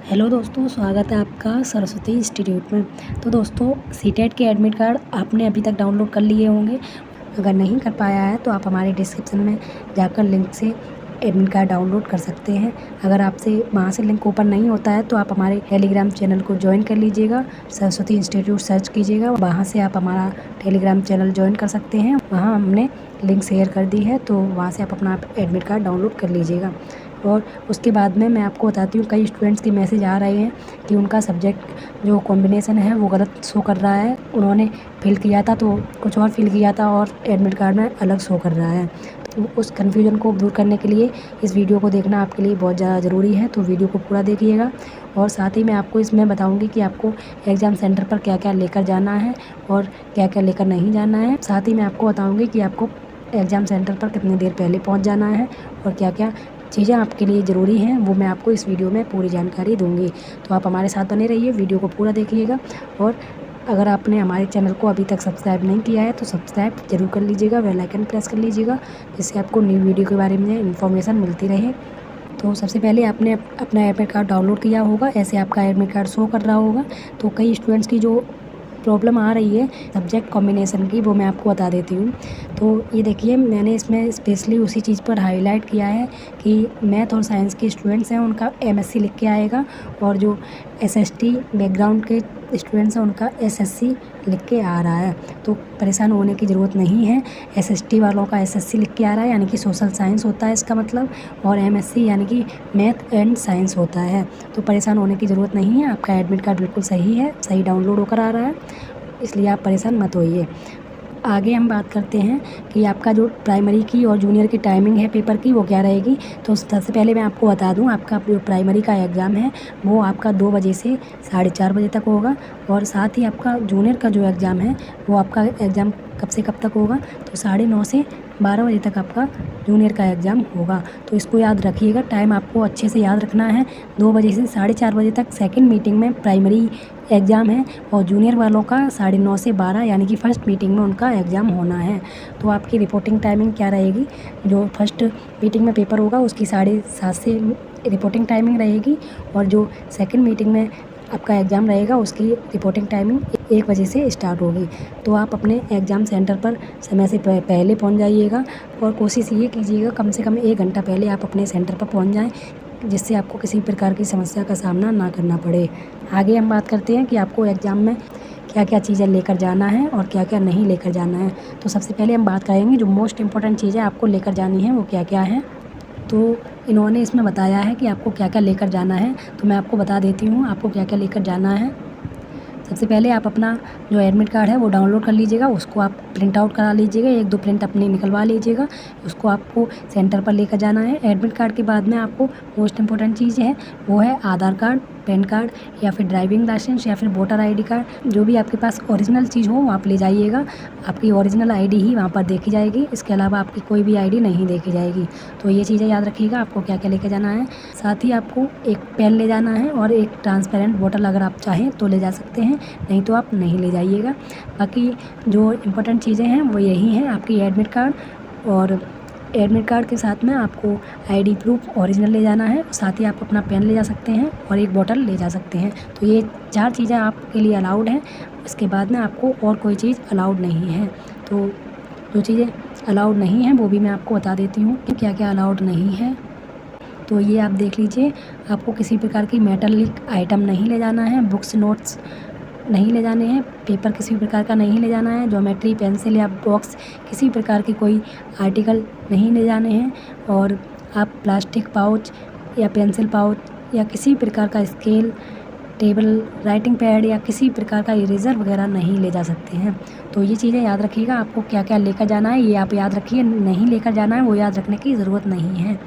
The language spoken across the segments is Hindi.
हेलो दोस्तों, स्वागत है आपका सरस्वती इंस्टीट्यूट में। तो दोस्तों, सीटेट के एडमिट कार्ड आपने अभी तक डाउनलोड कर लिए होंगे। अगर नहीं कर पाया है तो आप हमारे डिस्क्रिप्शन में जाकर लिंक से एडमिट कार्ड डाउनलोड कर सकते हैं। अगर आपसे वहाँ से लिंक ओपन नहीं होता है तो आप हमारे टेलीग्राम चैनल को ज्वाइन कर लीजिएगा। सरस्वती इंस्टीट्यूट सर्च कीजिएगा, वहाँ से आप हमारा टेलीग्राम चैनल ज्वाइन कर सकते हैं। वहाँ हमने लिंक शेयर कर दी है, तो वहाँ से आप अपना एडमिट कार्ड डाउनलोड कर लीजिएगा। और उसके बाद में मैं आपको बताती हूँ, कई स्टूडेंट्स के मैसेज आ रहे हैं कि उनका सब्जेक्ट जो कॉम्बिनेशन है वो गलत शो कर रहा है। उन्होंने फिल किया था तो कुछ और फिल किया था और एडमिट कार्ड में अलग शो कर रहा है। तो उस कन्फ्यूजन को दूर करने के लिए इस वीडियो को देखना आपके लिए बहुत ज़्यादा ज़रूरी है। तो वीडियो को पूरा देखिएगा और साथ ही मैं आपको इसमें बताऊँगी कि आपको एग्ज़ाम सेंटर पर क्या क्या लेकर जाना है और क्या क्या लेकर नहीं जाना है। साथ ही मैं आपको बताऊँगी कि आपको एग्ज़ाम सेंटर पर कितनी देर पहले पहुँच जाना है और क्या क्या चीज़ें आपके लिए ज़रूरी हैं, वो मैं आपको इस वीडियो में पूरी जानकारी दूंगी। तो आप हमारे साथ बने रहिए, वीडियो को पूरा देखिएगा। और अगर आपने हमारे चैनल को अभी तक सब्सक्राइब नहीं किया है तो सब्सक्राइब जरूर कर लीजिएगा, बेल आइकन प्रेस कर लीजिएगा, जिससे आपको न्यू वीडियो के बारे में इन्फॉर्मेशन मिलती रहे। तो सबसे पहले आपने अपना एडमिट कार्ड डाउनलोड किया होगा, ऐसे आपका एडमिट कार्ड शो कर रहा होगा। तो कई स्टूडेंट्स की जो प्रॉब्लम आ रही है सब्जेक्ट कॉम्बिनेशन की, वो मैं आपको बता देती हूँ। तो ये देखिए, मैंने इसमें स्पेशली उसी चीज़ पर हाईलाइट किया है कि मैथ और साइंस के स्टूडेंट्स हैं उनका एमएससी लिख के आएगा, और जो एसएसटी बैकग्राउंड के स्टूडेंट्स हैं उनका एसएससी लिख के आ रहा है। तो परेशान होने की ज़रूरत नहीं है। एसएसटी वालों का एसएससी लिख के आ रहा है, यानी कि सोशल साइंस होता है इसका मतलब, और एमएससी यानी कि मैथ एंड साइंस होता है। तो परेशान होने की ज़रूरत नहीं है, आपका एडमिट कार्ड बिल्कुल सही है, सही डाउनलोड होकर आ रहा है, इसलिए आप परेशान मत होइए। आगे हम बात करते हैं कि आपका जो प्राइमरी की और जूनियर की टाइमिंग है पेपर की, वो क्या रहेगी। तो सबसे पहले मैं आपको बता दूं, आपका जो प्राइमरी का एग्ज़ाम है वो आपका 2 बजे से 4:30 बजे तक होगा, और साथ ही आपका जूनियर का जो एग्ज़ाम है वो आपका एग्ज़ाम कब से कब तक होगा, तो 9:30 से 12 बजे तक आपका जूनियर का एग्ज़ाम होगा। तो इसको याद रखिएगा, टाइम आपको अच्छे से याद रखना है। 2 बजे से 4:30 बजे तक सेकंड मीटिंग में प्राइमरी एग्ज़ाम है, और जूनियर वालों का 9:30 से 12 यानी कि फ़र्स्ट मीटिंग में उनका एग्ज़ाम होना है। तो आपकी रिपोर्टिंग टाइमिंग क्या रहेगी, जो फर्स्ट मीटिंग में पेपर होगा उसकी 7:30 से रिपोर्टिंग टाइमिंग रहेगी, और जो सेकंड मीटिंग में आपका एग्ज़ाम रहेगा उसकी रिपोर्टिंग टाइमिंग 1 बजे से स्टार्ट होगी। तो आप अपने एग्ज़ाम सेंटर पर समय से पहले पहुंच जाइएगा, और कोशिश ये कीजिएगा कम से कम 1 घंटा पहले आप अपने सेंटर पर पहुंच जाएं, जिससे आपको किसी प्रकार की समस्या का सामना ना करना पड़े। आगे हम बात करते हैं कि आपको एग्ज़ाम में क्या क्या चीज़ें लेकर जाना है और क्या क्या नहीं लेकर जाना है। तो सबसे पहले हम बात करेंगे जो मोस्ट इम्पॉर्टेंट चीज़ें आपको लेकर जानी है वो क्या क्या है। तो इन्होंने इसमें बताया है कि आपको क्या क्या लेकर जाना है, तो मैं आपको बता देती हूँ आपको क्या क्या लेकर जाना है। सबसे पहले आप अपना जो एडमिट कार्ड है वो डाउनलोड कर लीजिएगा, उसको आप प्रिंट आउट करा लीजिएगा, 1-2 प्रिंट अपनी निकलवा लीजिएगा। उसको आपको सेंटर पर लेकर जाना है। एडमिट कार्ड के बाद में आपको मोस्ट इम्पॉर्टेंट चीज़ है वो है आधार कार्ड, पैन कार्ड, या फिर ड्राइविंग लाइसेंस, या फिर वोटर आईडी कार्ड। जो भी आपके पास ओरिजिनल चीज़ हो वो आप ले जाइएगा। आपकी ओरिजिनल आईडी ही वहाँ पर देखी जाएगी, इसके अलावा आपकी कोई भी आईडी नहीं देखी जाएगी। तो ये चीज़ें याद रखिएगा आपको क्या क्या लेकर जाना है। साथ ही आपको एक पेन ले जाना है और एक ट्रांसपेरेंट बोतल, अगर आप चाहें तो ले जा सकते हैं, नहीं तो आप नहीं ले जाइएगा। बाकी जो इम्पोर्टेंट चीज़ें हैं वो यही हैं, आपकी एडमिट कार्ड, और एडमिट कार्ड के साथ में आपको आईडी प्रूफ ओरिजिनल ले जाना है। साथ ही आप अपना पेन ले जा सकते हैं और एक बोतल ले जा सकते हैं। तो ये 4 चीज़ें आपके लिए अलाउड हैं, इसके बाद में आपको और कोई चीज़ अलाउड नहीं है। तो जो चीज़ें अलाउड नहीं हैं वो भी मैं आपको बता देती हूँ कि क्या क्या अलाउड नहीं है। तो ये आप देख लीजिए, आपको किसी प्रकार की मेटालिक आइटम नहीं ले जाना है, बुक्स नोट्स नहीं ले जाने हैं, पेपर किसी प्रकार का नहीं ले जाना है, ज्योमेट्री पेंसिल या बॉक्स किसी प्रकार की कोई आर्टिकल नहीं ले जाने हैं, और आप प्लास्टिक पाउच या पेंसिल पाउच या किसी प्रकार का स्केल, टेबल, राइटिंग पैड या किसी प्रकार का इरेज़र वगैरह नहीं ले जा सकते हैं। तो ये चीज़ें याद रखिएगा, आपको क्या क्या लेकर जाना है ये आप याद रखिए, नहीं लेकर जाना है वो याद रखने की ज़रूरत नहीं है।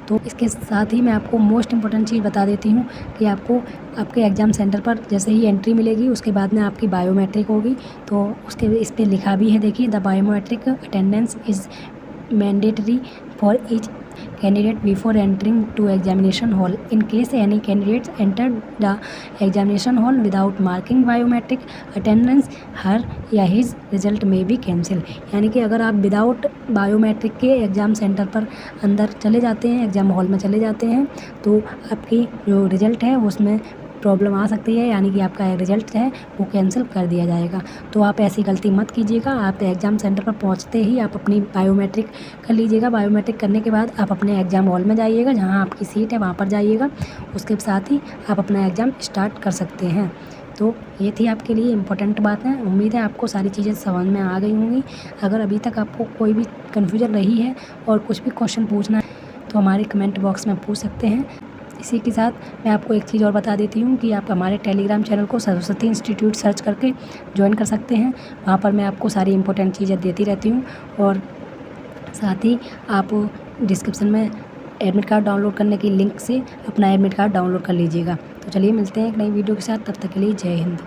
तो इसके साथ ही मैं आपको मोस्ट इम्पॉर्टेंट चीज़ बता देती हूँ कि आपको आपके एग्ज़ाम सेंटर पर जैसे ही एंट्री मिलेगी उसके बाद में आपकी बायोमेट्रिक होगी। तो उसके इस पर लिखा भी है, देखिए, the biometric attendance is mandatory for each candidate before entering to examination hall. In case any candidates entered the examination hall without marking biometric attendance, her या his result may be cancelled. यानी कि अगर आप विदाउट बायोमेट्रिक के एग्ज़ाम सेंटर पर अंदर चले जाते हैं, एग्ज़ाम हॉल में चले जाते हैं, तो आपकी जो रिज़ल्ट है उसमें प्रॉब्लम आ सकती है, यानी कि आपका रिज़ल्ट है वो कैंसिल कर दिया जाएगा। तो आप ऐसी गलती मत कीजिएगा। आप एग्ज़ाम सेंटर पर पहुंचते ही आप अपनी बायोमेट्रिक कर लीजिएगा। बायोमेट्रिक करने के बाद आप अपने एग्ज़ाम हॉल में जाइएगा, जहां आपकी सीट है वहां पर जाइएगा। उसके साथ ही आप अपना एग्ज़ाम स्टार्ट कर सकते हैं। तो ये थी आपके लिए इम्पोर्टेंट बात है। उम्मीद है आपको सारी चीज़ें समझ में आ गई होंगी। अगर अभी तक आपको कोई भी कन्फ्यूजन रही है और कुछ भी क्वेश्चन पूछना है तो हमारे कमेंट बॉक्स में पूछ सकते हैं। इसी के साथ मैं आपको एक चीज़ और बता देती हूँ कि आप हमारे टेलीग्राम चैनल को सरस्वती इंस्टीट्यूट सर्च करके ज्वाइन कर सकते हैं। वहाँ पर मैं आपको सारी इंपॉर्टेंट चीज़ें देती रहती हूँ और साथ ही आप डिस्क्रिप्शन में एडमिट कार्ड डाउनलोड करने की लिंक से अपना एडमिट कार्ड डाउनलोड कर लीजिएगा। तो चलिए मिलते हैं एक नई वीडियो के साथ, तब तक के लिए जय हिंद।